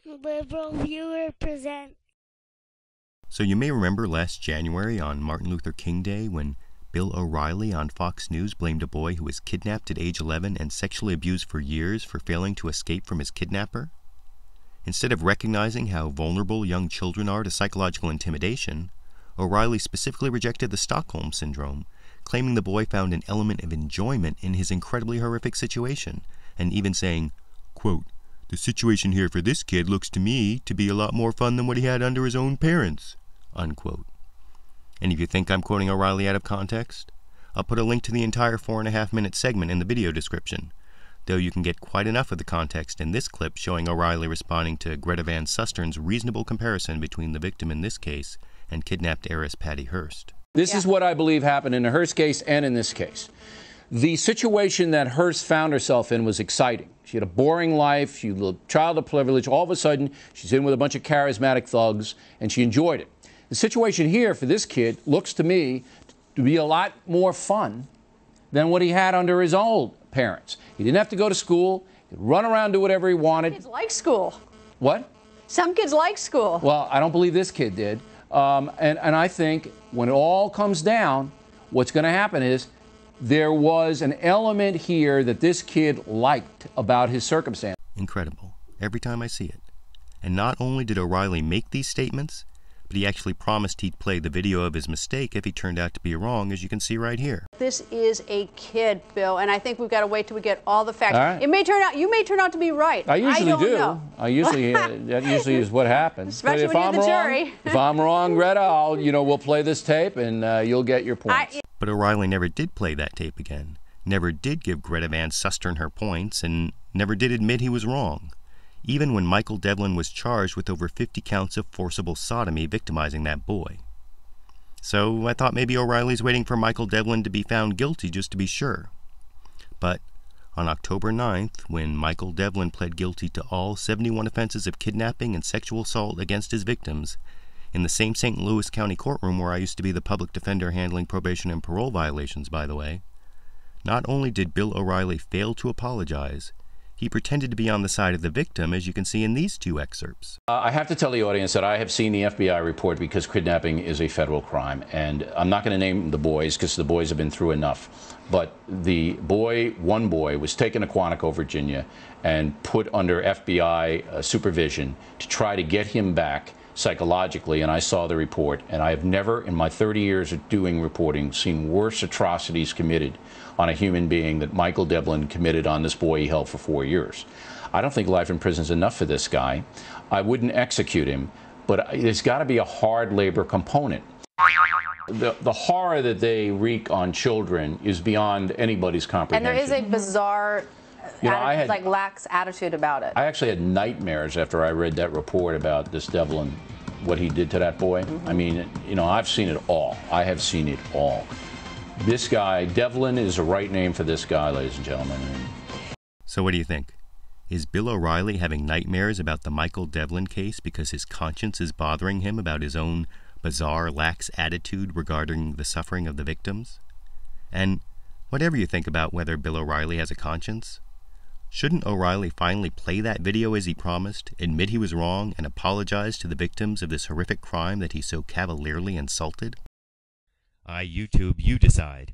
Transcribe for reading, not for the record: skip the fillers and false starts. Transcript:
Liberal Viewer present. So you may remember last January on Martin Luther King Day when Bill O'Reilly on Fox News blamed a boy who was kidnapped at age 11 and sexually abused for years for failing to escape from his kidnapper? Instead of recognizing how vulnerable young children are to psychological intimidation, O'Reilly specifically rejected the Stockholm Syndrome, claiming the boy found an element of enjoyment in his incredibly horrific situation, and even saying, quote, "The situation here for this kid looks to me to be a lot more fun than what he had under his own parents," unquote. And if you think I'm quoting O'Reilly out of context, I'll put a link to the entire 4.5-minute segment in the video description, though you can get quite enough of the context in this clip showing O'Reilly responding to Greta Van Sustern's reasonable comparison between the victim in this case and kidnapped heiress Patty Hearst. This is what I believe happened in the Hearst case and in this case. The situation that Hearst found herself in was exciting. She had a boring life, she was a child of privilege. All of a sudden, she's in with a bunch of charismatic thugs, and she enjoyed it. The situation here for this kid looks to me to be a lot more fun than what he had under his old parents. He didn't have to go to school. He could run around, do whatever he wanted. Kids like school. What? Some kids like school. Well, I don't believe this kid did. And I think when it all comes down, what's going to happen is there was an element here that this kid liked about his circumstance. Incredible. Every time I see it. And not only did O'Reilly make these statements, but he actually promised he'd play the video of his mistake if he turned out to be wrong, as you can see right here. This is a kid, Bill, and I think we've got to wait till we get all the facts. All right. It may turn out, you may turn out to be right. I usually don't do. know. I usually that usually is what happens. Especially but when you're the jury. If I'm wrong, Greta, we'll play this tape and you'll get your points. But O'Reilly never did play that tape again. Never did give Greta Van Sustern her points, and never did admit he was wrong, even when Michael Devlin was charged with over 50 counts of forcible sodomy victimizing that boy. So I thought maybe O'Reilly's waiting for Michael Devlin to be found guilty just to be sure. But on October 9th, when Michael Devlin pled guilty to all 71 offenses of kidnapping and sexual assault against his victims, in the same St. Louis County courtroom where I used to be the public defender handling probation and parole violations, by the way, not only did Bill O'Reilly fail to apologize, he pretended to be on the side of the victim, as you can see in these two excerpts. I have to tell the audience that I have seen the FBI report because kidnapping is a federal crime. And I'm not going to name the boys because the boys have been through enough. But the boy, one boy, was taken to Quantico, Virginia, and put under FBI supervision to try to get him back psychologically, and I saw the report, and I have never in my 30 years of doing reporting seen worse atrocities committed on a human being that Michael Devlin committed on this boy he held for 4 years. I don't think life in prison is enough for this guy. I wouldn't execute him, but there's got to be a hard labor component. The horror that they wreak on children is beyond anybody's comprehension. And there is a bizarre, lax attitude about it. I actually had nightmares after I read that report about this Devlin, what he did to that boy. I mean, I've seen it all. I have seen it all. This guy, Devlin, is the right name for this guy, ladies and gentlemen. So what do you think? Is Bill O'Reilly having nightmares about the Michael Devlin case because his conscience is bothering him about his own bizarre, lax attitude regarding the suffering of the victims? And whatever you think about whether Bill O'Reilly has a conscience, shouldn't O'Reilly finally play that video as he promised, admit he was wrong, and apologize to the victims of this horrific crime that he so cavalierly insulted? YouTube, you decide.